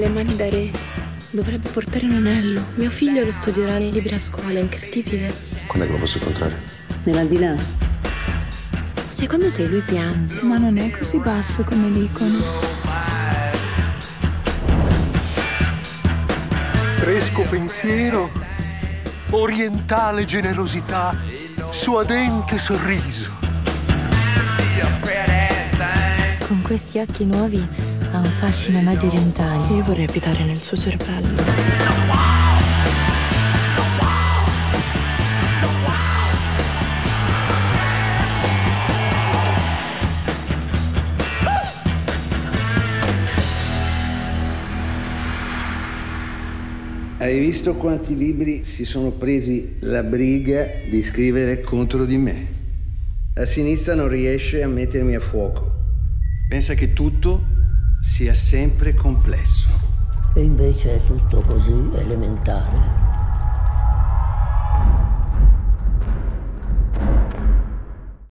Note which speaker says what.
Speaker 1: le mani da re. Dovrebbe portare un anello. Mio figlio lo studierà nei libri a scuola, è incredibile.
Speaker 2: Quando è che lo posso incontrare?
Speaker 3: Nell'aldilà.
Speaker 1: Secondo te lui piange?
Speaker 4: Ma non è così basso come dicono.
Speaker 5: Fresco pensiero, orientale generosità, suadente sorriso.
Speaker 1: Con questi occhi nuovi ha un fascino magia orientale. Io vorrei abitare nel suo cervello.
Speaker 6: Hai visto quanti libri si sono presi la briga di scrivere contro di me? La sinistra non riesce a mettermi a fuoco. Pensa che tutto sia sempre complesso.
Speaker 7: E invece è tutto così elementare.